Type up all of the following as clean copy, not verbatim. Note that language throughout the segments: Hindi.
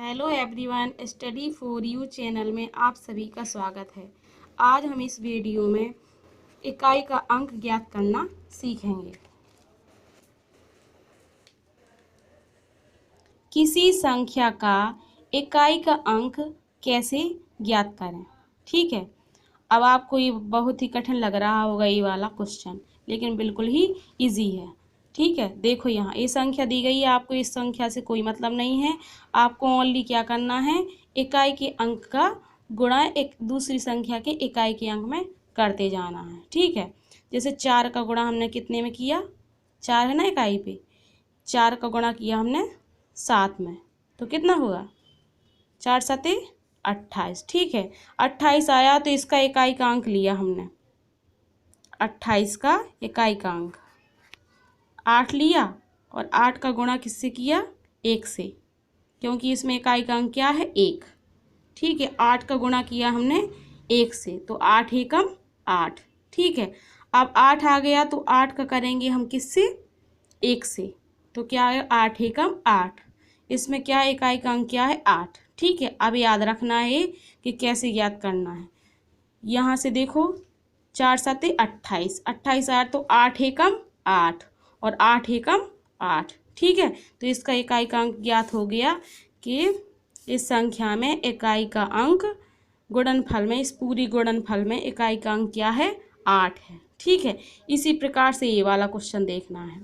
Hello everyone, study for you channel में आप सभी का स्वागत है। आज हम इस वीडियो में इकाई का अंक ज्ञात करना सीखेंगे। किसी संख्या का इकाई का अंक कैसे ज्ञात करें। ठीक है, अब आपको ये बहुत ही कठिन लग रहा होगा ये वाला क्वेश्चन, लेकिन बिल्कुल ही इजी है। ठीक है, देखो यहाँ ये संख्या दी गई है, आपको इस संख्या से कोई मतलब नहीं है। आपको ओनली क्या करना है, इकाई के अंक का गुणा एक दूसरी संख्या के इकाई के अंक में करते जाना है। ठीक है, जैसे 4 का गुणा हमने कितने में किया, 4 है ना इकाई पे, 4 का गुणा किया हमने 7 में, तो कितना हुआ 4 सते 28। ठीक है, 28 आया तो इसका इकाई का अंक लिया हमने, 28 का इकाई का अंक 8 लिया और 8 का गुणा किससे किया, 1 से, क्योंकि इसमें इकाई का अंक क्या है 1। ठीक है, 8 का गुणा किया हमने 1 से, तो 8 एकम 8। ठीक है, अब 8 आ गया तो 8 का करेंगे हम किससे, 1 से, तो क्या है 8 एकम 8। इसमें क्या है, इकाई का अंक क्या है 8। ठीक है, अब याद रखना है कि कैसे ज्ञात करना है। यहाँ से देखो 4 सते 28, 28 आया तो 8 एकम 8 और 8 एकम 8। ठीक है, तो इसका इकाई का अंक ज्ञात हो गया कि इस संख्या में इकाई का अंक गुणनफल में, इस पूरी गुणनफल में इकाई का अंक क्या है 8 है। ठीक है, इसी प्रकार से ये वाला क्वेश्चन देखना है।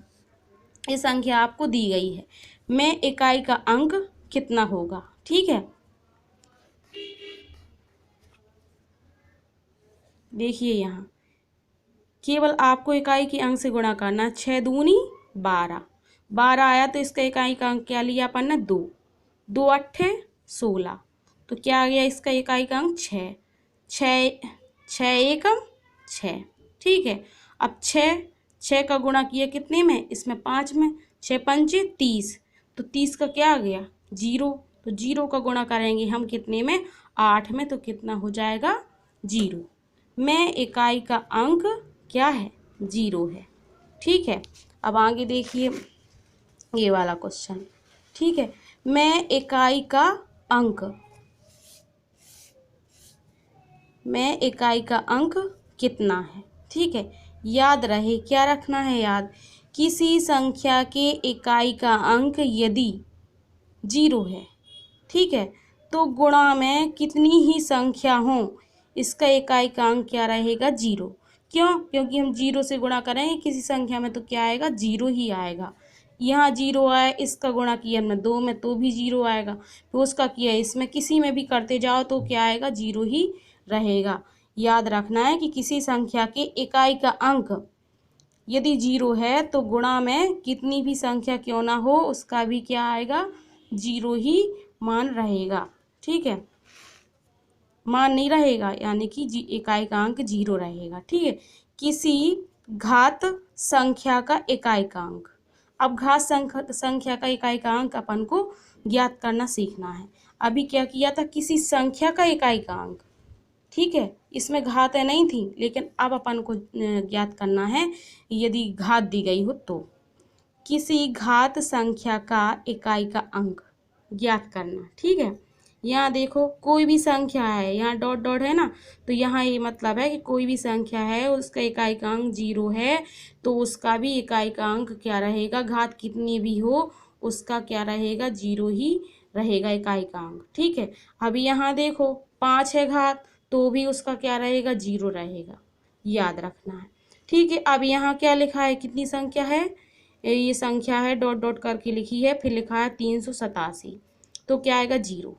ये संख्या आपको दी गई है, में इकाई का अंक कितना होगा। ठीक है, देखिए यहाँ केवल आपको इकाई के अंक से गुणा करना, 6 दूनी 12, 12 आया तो इसका इकाई का अंक क्या लिया अपन ने 2, 2 अट्ठे 16, तो क्या आ गया इसका इकाई का अंक 6, 6 एकम 6। ठीक है, अब 6 का गुणा किया कितने में, इसमें 5 में, 6 पंचे 30, तो 30 का क्या आ गया 0, तो 0 का गुणा करेंगे हम कितने में 8 में, तो कितना हो जाएगा 0। में इकाई का अंक क्या है 0 है। ठीक है, अब आगे देखिए ये वाला क्वेश्चन। ठीक है, में इकाई का अंक, में इकाई का अंक कितना है। ठीक है, याद रहे क्या रखना है याद, किसी संख्या के इकाई का अंक यदि 0 है, ठीक है, तो गुणा में कितनी ही संख्या हो इसका इकाई का अंक क्या रहेगा 0। क्यों, क्योंकि हम 0 से गुणा करेंगे किसी संख्या में तो क्या आएगा 0 ही आएगा। यहाँ 0 आया, इसका गुणा किया हमने 2 में तो भी 0 आएगा, फिर उसका किया इसमें, किसी में भी करते जाओ तो क्या आएगा 0 ही रहेगा। याद रखना है कि किसी संख्या के इकाई का अंक यदि 0 है तो गुणा में कितनी भी संख्या क्यों ना हो उसका भी क्या आएगा 0 ही मान रहेगा। ठीक है, मान नहीं रहेगा, यानी कि इकाई का अंक 0 रहेगा। ठीक है, किसी घात संख्या का इकाई का अंक, अब घात संख्या का इकाई का अंक अपन को ज्ञात करना सीखना है। अभी क्या किया था, किसी संख्या का इकाई का अंक, ठीक है, इसमें घात नहीं थी, लेकिन अब अपन को ज्ञात करना है यदि घात दी गई हो तो। किसी घात संख्या का इकाई का अंक ज्ञात करना। ठीक है, यहाँ देखो कोई भी संख्या है, यहाँ डॉट डॉट है ना, तो यहाँ ये मतलब है कि कोई भी संख्या है उसका इकाई का अंक 0 है, तो उसका भी इकाई का अंक क्या रहेगा, घात कितनी भी हो उसका क्या रहेगा 0 ही रहेगा इकाई का अंक। ठीक है, अभी यहाँ देखो 5 है घात, तो भी उसका क्या रहेगा 0 रहेगा, याद रखना है। ठीक है, अब यहाँ क्या लिखा है, कितनी संख्या है, ये संख्या है डॉट डॉट करके लिखी है, फिर लिखा है 387, तो क्या आएगा 0।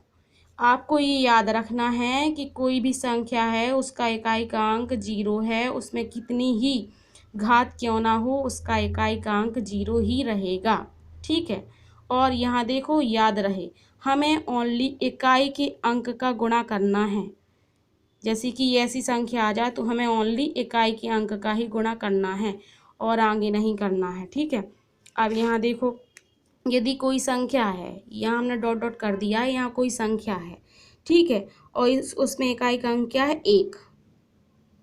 आपको ये याद रखना है कि कोई भी संख्या है उसका इकाई का अंक 0 है, उसमें कितनी ही घात क्यों ना हो उसका इकाई का अंक 0 ही रहेगा। ठीक है, और यहाँ देखो याद रहे हमें ओनली इकाई के अंक का गुणा करना है। जैसे कि ऐसी संख्या आ जाए तो हमें ओनली इकाई के अंक का ही गुणा करना है और आगे नहीं करना है। ठीक है, अब यहाँ देखो यदि कोई संख्या है, यहाँ हमने डॉट डॉट कर दिया है, यहाँ कोई संख्या है, ठीक है, और उसमें इकाई का अंक क्या है 1।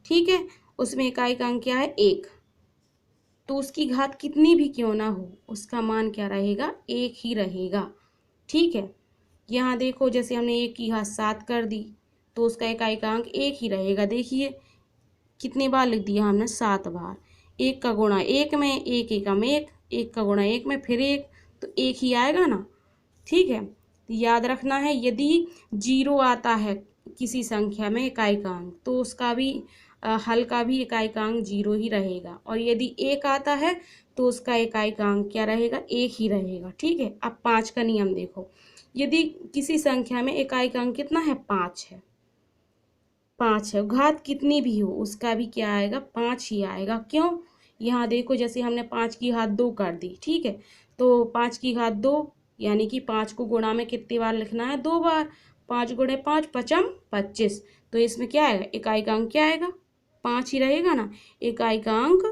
ठीक है, उसमें इकाई का अंक क्या है 1, तो उसकी घात कितनी भी क्यों ना हो उसका मान क्या रहेगा 1 ही रहेगा। ठीक है, यहाँ देखो जैसे हमने 1 की घात 7 कर दी तो उसका इकाई का अंक 1 ही रहेगा। देखिए कितनी बार लिख दिया हमने, 7 बार। 1 का गुणा 1 में, 1 एकम 1, 1 का गुणा 1 में फिर 1, तो 1 ही आएगा ना। ठीक है, तो याद रखना है यदि 0 आता है किसी संख्या में इकाई का अंक तो उसका भी हल का भी इकाई का अंक 0 ही रहेगा, और यदि 1 आता है तो उसका इकाई का अंक क्या रहेगा, 1 ही रहेगा। ठीक है, अब 5 का नियम देखो, यदि किसी संख्या में इकाई का अंक कितना है, 5 है, 5 है, घात कितनी भी हो उसका भी क्या आएगा, 5 ही आएगा। क्यों, यहाँ देखो जैसे हमने 5 की घात 2 कर दी, ठीक है, तो 5 की घात 2 यानी कि 5 को गुणा में कितनी बार लिखना है, 2 बार। 5 गुणे 5 पचम 25, तो इसमें क्या आएगा, इकाई का अंक क्या आएगा, 5 ही रहेगा ना, इकाई का अंक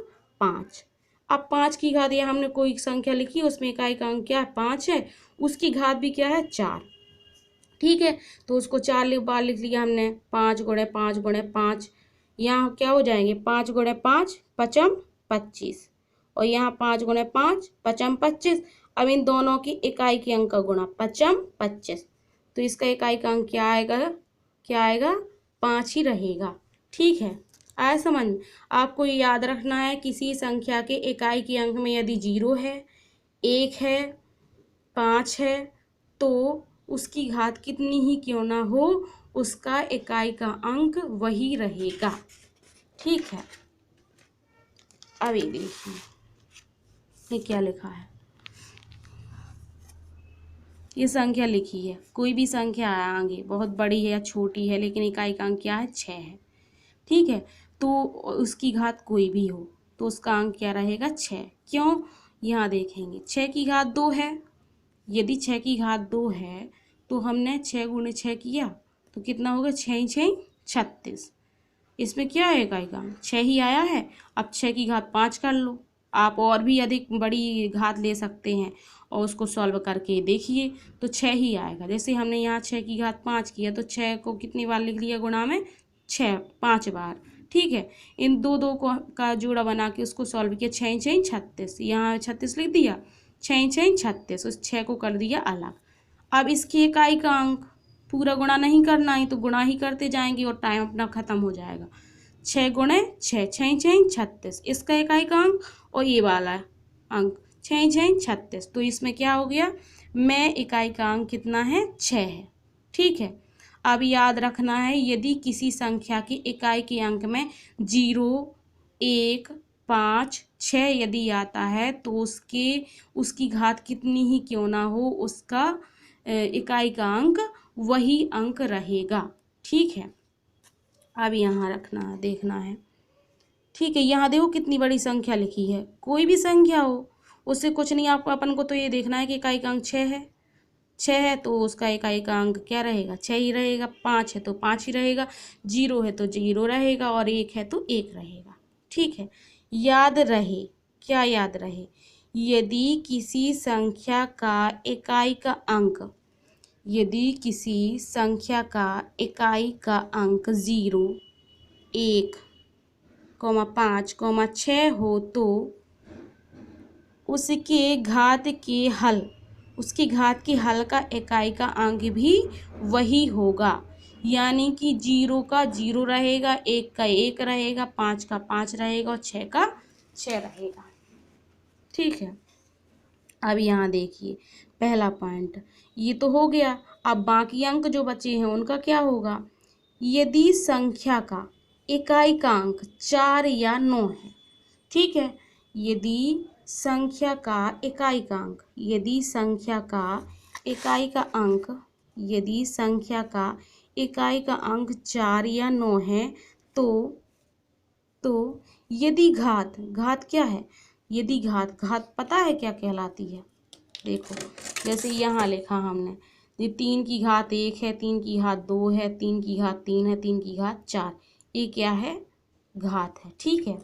5। अब 5 की घात, या हमने कोई संख्या लिखी उसमें इकाई का अंक क्या है, 5 है, उसकी घात भी क्या है, 4। ठीक है, तो उसको 4 बार लिख लिया हमने, 5 गुणे 5 गुणे 5, यहाँ क्या हो जाएंगे, 5 गुणे 5 पचम 25, और यहाँ 5 गुणे 5 पचम 25। अब इन दोनों की इकाई के अंक का गुणा, पचम 25, तो इसका इकाई का अंक क्या आएगा, क्या आएगा, 5 ही रहेगा। ठीक है, आया समझ। आपको ये याद रखना है किसी संख्या के इकाई के अंक में यदि 0 है, 1 है, 5 है, तो उसकी घात कितनी ही क्यों ना हो उसका इकाई का अंक वही रहेगा। ठीक है, अब ये देखिए ये क्या लिखा है, ये संख्या लिखी है, कोई भी संख्या आगे बहुत बड़ी है या छोटी है लेकिन इकाई का अंक क्या है, 6 है। ठीक है, तो उसकी घात कोई भी हो तो उसका अंक क्या रहेगा, 6। क्यों, यहाँ देखेंगे 6 की घात 2 है, यदि 6 की घात 2 है तो हमने 6 गुणे 6 किया तो कितना होगा, 6 6 36, इसमें क्या है इकाई का अंक 6 ही आया है। अब 6 की घात 5 कर लो, आप और भी अधिक बड़ी घात ले सकते हैं और उसको सॉल्व करके देखिए तो 6 ही आएगा। जैसे हमने यहाँ 6 की घात 5 किया तो 6 को कितनी बार लिख लिया, गुणा में 6, 5 बार। ठीक है, इन दो दो को का जोड़ा बना के उसको सॉल्व किया, 6 6 36, यहाँ 36 लिख दिया, 6 6 36, उस 6 को कर दिया अलग। अब इसकी इकाई का अंक पूरा गुणा नहीं करना है तो गुणा ही करते जाएंगे और टाइम अपना खत्म हो जाएगा। 6 गुणे 6, 6 6 36, इसका इकाई का अंक, और ये वाला अंक 6 6 36, तो इसमें क्या हो गया, में इकाई का अंक कितना है, 6 है। ठीक है, अब याद रखना है यदि किसी संख्या की इकाई के अंक में 0, 1, 5, 6 यदि आता है तो उसकी घात कितनी ही क्यों ना हो उसका इकाई का अंक वही अंक रहेगा। ठीक है, अब यहाँ रखना है, देखना है। ठीक है, यहाँ देखो कितनी बड़ी संख्या लिखी है, कोई भी संख्या हो उससे कुछ नहीं, आपको अपन को तो ये देखना है कि इकाई का अंक 6 है, 6 है तो उसका इकाई का अंक क्या रहेगा, 6 ही रहेगा। 5 है तो 5 ही रहेगा, 0 है तो 0 रहेगा, और 1 है तो 1 रहेगा। ठीक है, याद रहे, क्या याद रहे, यदि किसी संख्या का इकाई का अंक, यदि किसी संख्या का इकाई का अंक 0, 1, 5, 6 हो तो उसके घात के हल, उसकी घात की हल का इकाई का अंक भी वही होगा, यानी कि 0 का 0 रहेगा, 1 का 1 रहेगा, 5 का 5 रहेगा और 6 का 6 रहेगा। ठीक है, अब यहाँ देखिए पहला पॉइंट ये तो हो गया। अब बाकी अंक जो बचे हैं उनका क्या होगा, यदि संख्या का इकाई का अंक 4 या 9 है। ठीक है, यदि संख्या का इकाई का अंक, यदि संख्या का इकाई का अंक, यदि संख्या का इकाई का अंक 4 या 9 है तो यदि घात, घात क्या है, यदि घात, घात पता है क्या कहलाती है, देखो जैसे यहाँ लिखा हमने, ये 3 की घात 1 है, 3 की घात 2 है, 3 की घात 3 है, 3 की घात 4, ये क्या है, घात है। ठीक है,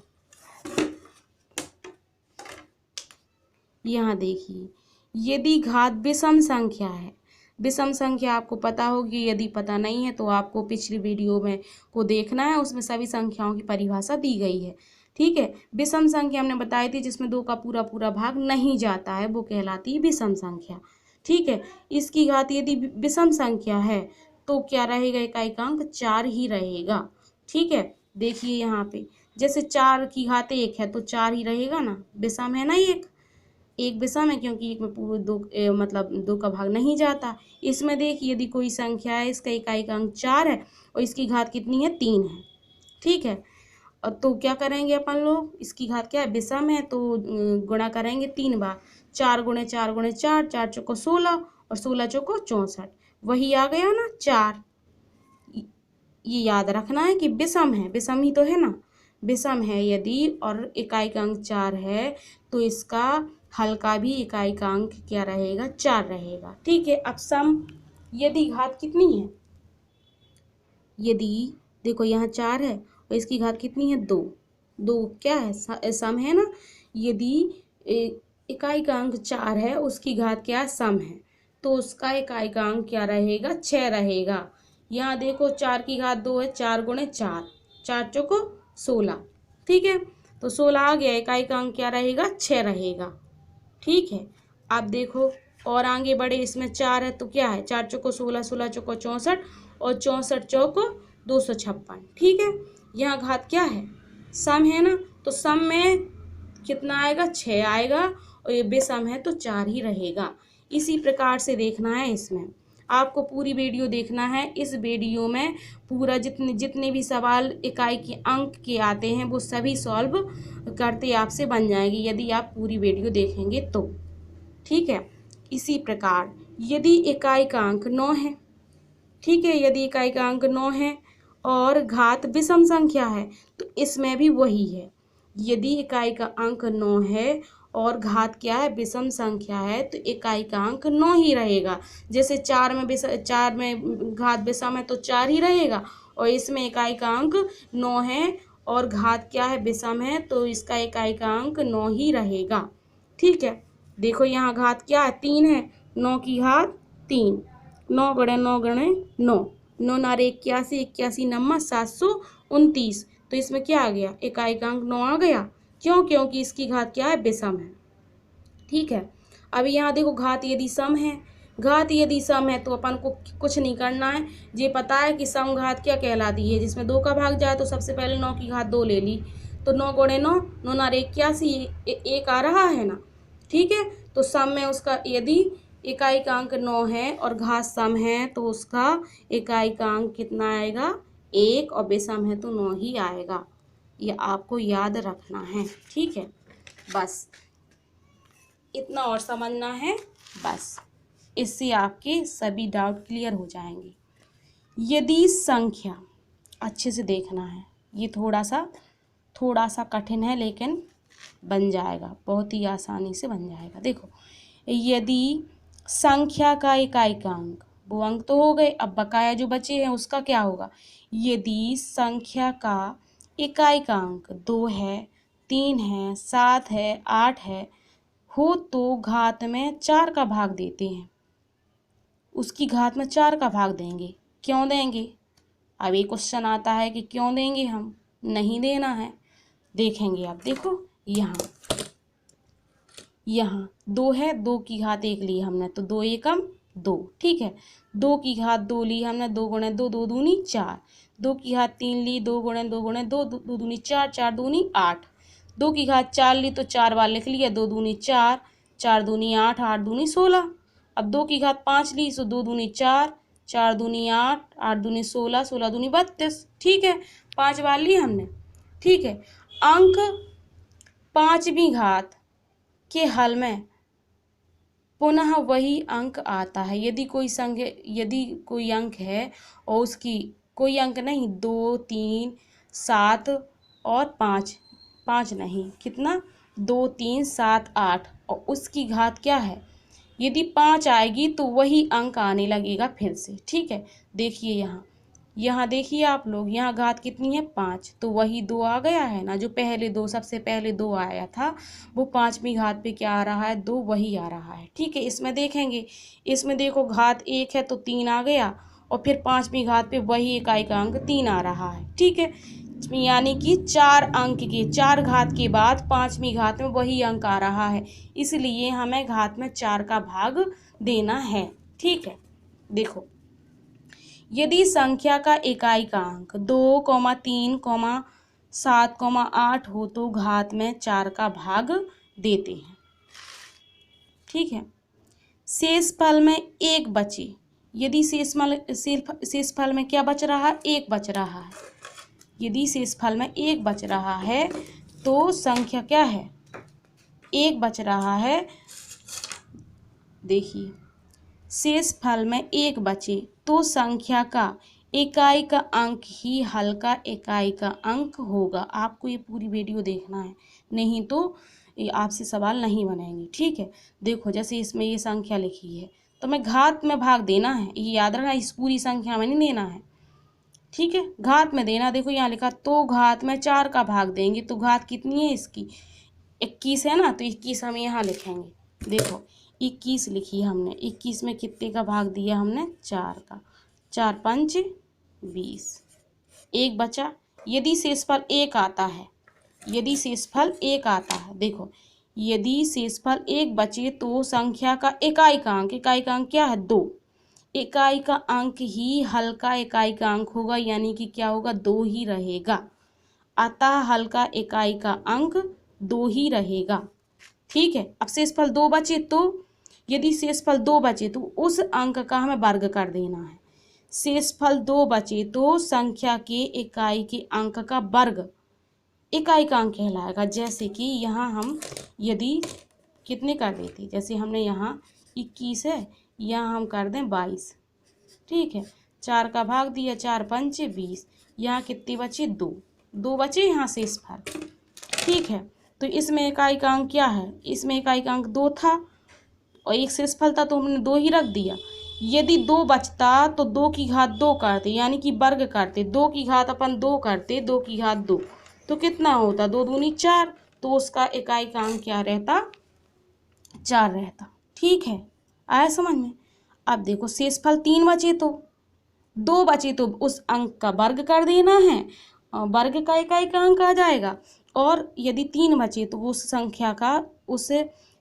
यहाँ देखिए यदि घात विषम संख्या है, विषम संख्या आपको पता होगी, यदि पता नहीं है तो आपको पिछली वीडियो में को देखना है, उसमें सभी संख्याओं की परिभाषा दी गई है। ठीक है, विषम संख्या हमने बताई थी जिसमें 2 का पूरा पूरा भाग नहीं जाता है वो कहलाती है विषम संख्या। ठीक है। इसकी घात यदि विषम संख्या है तो क्या रहेगा, इकाई का अंक 4 ही रहेगा। ठीक है, देखिए यहाँ पे जैसे 4 की घात 1 है तो 4 ही रहेगा ना, विषम है ना, एक विषम है क्योंकि एक में पूरे दो मतलब 2 का भाग नहीं जाता। इसमें देखिए यदि कोई संख्या है, इसका इकाई का अंक 4 है और इसकी घात कितनी है, 3 है। ठीक है, तो क्या करेंगे अपन लोग, इसकी घात क्या है, विषम है तो गुणा करेंगे 3 बार। 4 गुणे 4 गुणे 4, 4 चौको 16 और 16 चौको 64, वही आ गया ना 4। ये याद रखना है कि विषम है, विषम ही तो है ना, विषम है यदि और इकाई का अंक 4 है तो इसका हल का भी इकाई का अंक क्या रहेगा, 4 रहेगा। ठीक है, अब सम यदि घात कितनी है, यदि देखो यहाँ 4 है और इसकी घात कितनी है, 2। 2 क्या है, सम है ना। यदि इकाई का अंक 4 है, उसकी घात क्या है, सम है, तो उसका इकाई का अंक क्या रहेगा, 6 रहेगा। यहाँ देखो 4 की घात 2 है, 4 गुणे 4, 4 चौको 16। ठीक है, तो 16 आ गया, इकाई का अंक क्या रहेगा, 6 रहेगा। ठीक है, आप देखो और आगे बढ़े, इसमें 4 है तो क्या है, 4 चौको 16, 16 चौको 64 और 64 चौको 256। ठीक है, यहाँ घात क्या है, सम है ना, तो सम में कितना आएगा, 6 आएगा और ये बेसम है तो 4 ही रहेगा। इसी प्रकार से देखना है, इसमें आपको पूरी वीडियो देखना है। इस वीडियो में पूरा जितने भी सवाल इकाई के अंक के आते हैं वो सभी सॉल्व करते आपसे बन जाएंगे यदि आप पूरी वीडियो देखेंगे तो। ठीक है, इसी प्रकार यदि इकाई का अंक 9 है, ठीक है, यदि इकाई का अंक 9 है और घात विषम संख्या है तो इसमें भी वही है। यदि इकाई का अंक 9 है और घात क्या है, विषम संख्या है, तो इकाई का अंक 9 ही रहेगा। जैसे 4 में घात विषम है तो 4 ही रहेगा और इसमें इकाई का अंक 9 है और घात क्या है, विषम है, तो इसका इकाई का अंक 9 ही रहेगा। ठीक है, देखो यहाँ घात क्या है, 3 है, 9 की घात 3, 9 गुणे 9 गुणे 9, 9 नारे 81, 81 नम्मा 729, तो इसमें क्या आ गया, इकाई का अंक 9 आ गया। क्यों, क्योंकि इसकी घात क्या है, विषम है। ठीक है, अभी यहाँ देखो घात यदि सम है, घात यदि सम है तो अपन को कुछ नहीं करना है, ये पता है कि सम घात क्या कहलाती है, जिसमें 2 का भाग जाए। तो सबसे पहले 9 की घात 2 ले ली, तो 9 गुणे 9, 9 नारे 81, एक आ रहा है ना। ठीक है, तो सम में उसका यदि इकाई का अंक 9 है और घात सम है तो उसका इकाई का अंक कितना आएगा, 1, और बेसम है तो 9 ही आएगा। ये आपको याद रखना है। ठीक है, बस इतना और समझना है, बस इससे आपके सभी डाउट क्लियर हो जाएंगे। यदि संख्या, अच्छे से देखना है, ये थोड़ा सा कठिन है लेकिन बन जाएगा, बहुत ही आसानी से बन जाएगा। देखो, यदि संख्या का इकाई का अंक, वो अंक तो हो गए, अब बकाया जो बचे हैं उसका क्या होगा। यदि संख्या का इकाई का अंक 2 है, 3 है, 7 है, 8 है हो तो घात में 4 का भाग देते हैं, उसकी घात में 4 का भाग देंगे। क्यों देंगे, अब एक क्वेश्चन आता है कि क्यों देंगे, हम नहीं देना है, देखेंगे आप। देखो यहाँ 2 है, 2 की घात 1 ली हमने तो 2 एकम 2। ठीक है, 2 की घात 2 ली हमने, 2 गुणे 2, 2 दूनी 4, 2 की घात 3 ली, 2 गुणे 2 गुणे 2, 2 दूनी 4, 4 दूनी 8, 2 की घात 4 ली तो 4 बार लिख लिया, 2 दूनी 4, 4 दूनी 8, 8 दूनी 16। अब 2 की घात 5 ली तो 2 दूनी 4, 4 दूनी 8, 8 दूनी 16, 16 दूनी 32। ठीक है, 5 बार ली हमने। ठीक है, अंक 5वीं घात के हल में पुनः वही अंक आता है। यदि कोई अंक है और उसकी कोई अंक नहीं, 2, 3, 7 और 5 नहीं, कितना, 2, 3, 7, 8 और उसकी घात क्या है, यदि 5 आएगी तो वही अंक आने लगेगा फिर से। ठीक है, देखिए यहाँ देखिए आप लोग, यहाँ घात कितनी है, 5, तो वही 2 आ गया है ना, जो सबसे पहले 2 आया था वो 5वीं घात पे क्या आ रहा है, 2 वही आ रहा है। ठीक है, इसमें देखेंगे, इसमें देखो घात 1 है तो 3 आ गया और फिर 5वीं घात पे वही इकाई का अंक 3 आ रहा है। ठीक है, यानी कि 4 अंक के, 4 घात के बाद 5वीं घात में वही अंक आ रहा है, इसलिए हमें घात में 4 का भाग देना है। ठीक है, देखो यदि संख्या का इकाई का अंक 2, 3, 7, 8 हो तो घात में 4 का भाग देते हैं। ठीक है, शेषफल में 1 बचे, यदि शेषफल में क्या बच रहा है, 1 बच रहा है। यदि शेषफल में 1 बच रहा है तो संख्या क्या है, 1 बच रहा है। देखिए शेषफल में 1 बचे तो संख्या का इकाई का अंक ही हल का इकाई का अंक होगा। आपको ये पूरी वीडियो देखना है, नहीं तो ये आपसे सवाल नहीं बनेंगे। ठीक है, देखो जैसे इसमें ये संख्या लिखी है तो मैं घात में भाग देना है, ये याद रखना, इस पूरी संख्या में नहीं देना है। ठीक है, घात में देना। देखो यहाँ लिखा तो घात में 4 का भाग देंगे, तो घात कितनी है इसकी, 21 है ना, तो 21 हम यहाँ लिखेंगे। देखो 21 लिखी हमने, 21 में कितने का भाग दिया हमने, 4 का, 4 5 20, 1 बचा। यदि शेषफल 1 आता है, यदि शेषफल 1 आता है, देखो यदि शेषफल 1 बचे तो संख्या का इकाई का अंक, इकाई का अंक क्या है, 2, इकाई का अंक ही हल का इकाई का अंक होगा, यानी कि क्या होगा, 2 ही रहेगा। अतः हल का इकाई का अंक 2 ही रहेगा। ठीक है, अब शेषफल 2 बचे तो, यदि शेषफल 2 बचे तो उस अंक का हमें वर्ग कर देना है। शेषफल 2 बचे तो संख्या के इकाई के अंक का वर्ग इकाई का अंक कहलाएगा। जैसे कि यहाँ हम यदि कितने कर देते, जैसे हमने यहाँ 21 है, यहाँ हम कर दें 22। ठीक है, 4 का भाग दिया, 4 5 20, यहाँ कितने बचे, 2, 2 बचे यहाँ शेषफल। ठीक है, तो इसमें इकाई का अंक क्या है, इसमें इकाई का अंक 2 था और एक शेषफल था तो हमने 2 ही रख दिया। यदि 2 बचता तो 2 की घात 2 करते, यानी कि वर्ग करते, 2 की घात अपन 2 करते, 2 की घात 2, तो कितना होता, 2 दूनी 4, तो उसका इकाई का अंक क्या रहता, 4 रहता। ठीक है, आया समझ में। अब देखो शेषफल 3 बचे तो, 2 बचे तो उस अंक का वर्ग कर देना है, वर्ग का इकाई का अंक आ जाएगा। और यदि 3 बचे तो उस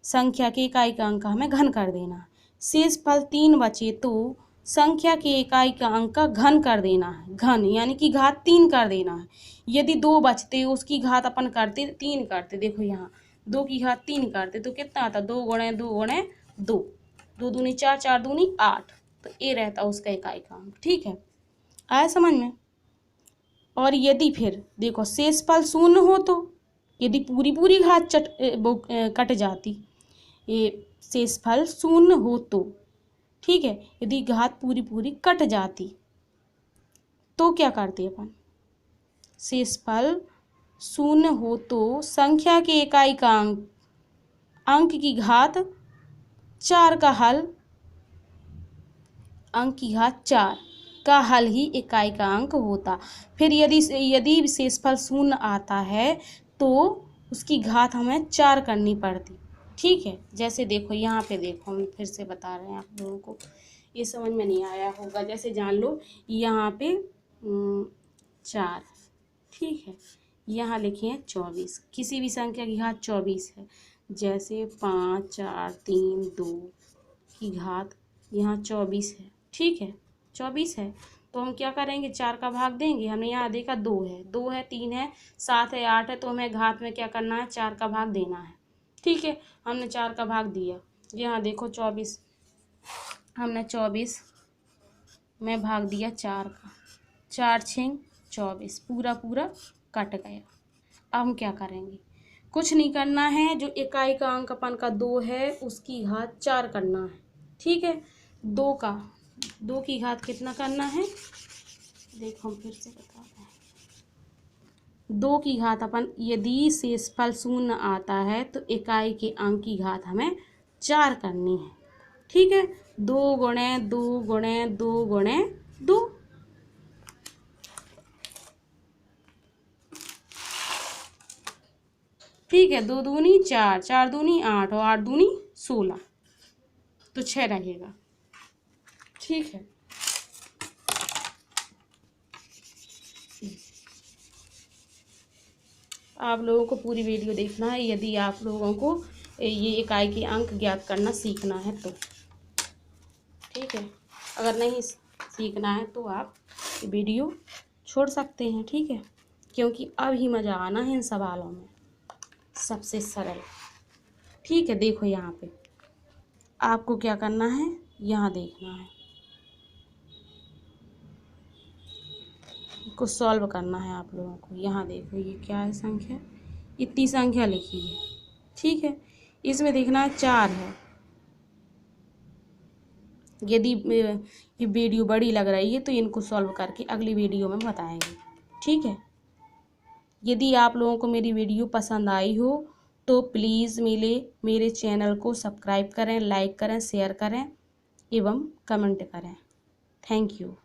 संख्या के इकाई का अंक हमें घन कर देना है। शेषफल 3 बचे तो संख्या के इकाई का अंक का घन कर देना है, घन यानी कि घात 3 कर देना है। यदि 2 बचते उसकी घात अपन करते 3 करते, देखो यहाँ 2 की घात 3 करते तो कितना आता, 2 गुणे 2 गुणे 2, 2 दूनी 4, 4 दूनी 8, तो ये रहता उसका इकाई का अंक। ठीक है, आया समझ में। और यदि फिर देखो शेषफल 0 हो तो, यदि पूरी पूरी घात कट जाती, ये शेषफल 0 हो तो, ठीक है, यदि घात पूरी पूरी कट जाती तो क्या करते अपन, शेषफल 0 हो तो संख्या के इकाई का अंक की घात 4 का हल, अंक की घात 4 का हल ही इकाई का अंक होता। फिर यदि शेषफल 0 आता है तो उसकी घात हमें 4 करनी पड़ती। ठीक है, जैसे देखो यहाँ पे देखो, हम फिर से बता रहे हैं आप लोगों को, ये समझ में नहीं आया होगा, जैसे जान लो यहाँ पे 4, ठीक है, यहाँ लिखे हैं 24, किसी भी संख्या की घात 24 है, जैसे 5 4 3 2 की घात यहाँ 24 है। ठीक है, 24 है तो हम क्या करेंगे, 4 का भाग देंगे। हमने यहाँ देखा 2 है, 2 है, 3 है, 7 है, 8 है, तो हमें घात में क्या करना है, 4 का भाग देना है। ठीक है, हमने 4 का भाग दिया, यहाँ देखो 24, हमने 24 में भाग दिया 4 का, 4 6 24, पूरा पूरा कट गया। अब हम क्या करेंगे, कुछ नहीं करना है, जो इकाई का अंक अपन का 2 है उसकी घात 4 करना है। ठीक है, 2 की घात कितना करना है, देखो हम फिर से बता रहे हैं, 2 की घात अपन, यदि शेषफल 0 आता है तो इकाई के अंक की घात हमें 4 करनी है। ठीक है, 2 गुणे 2 गुणे 2 गुणे 2, ठीक है, 2 दूनी 4, 4 दूनी 8 और 8 दूनी 16, तो 6 रहेगा। ठीक है, आप लोगों को पूरी वीडियो देखना है यदि आप लोगों को ये इकाई के अंक ज्ञात करना सीखना है तो, ठीक है। अगर नहीं सीखना है तो आप ये वीडियो छोड़ सकते हैं, ठीक है, क्योंकि अब ही मज़ा आना है इन सवालों में, सबसे सरल। ठीक है, देखो यहाँ पे आपको क्या करना है, यहाँ देखना है, को सॉल्व करना है आप लोगों को। यहाँ देखो ये क्या है संख्या, इतनी संख्या लिखी है, ठीक है। इसमें देखना है 4 है। यदि ये वीडियो बड़ी लग रही है तो इनको सॉल्व करके अगली वीडियो में बताएंगे, ठीक है। यदि आप लोगों को मेरी वीडियो पसंद आई हो तो प्लीज़ मेरे चैनल को सब्सक्राइब करें, लाइक करें, शेयर करें एवं कमेंट करें। Thank you.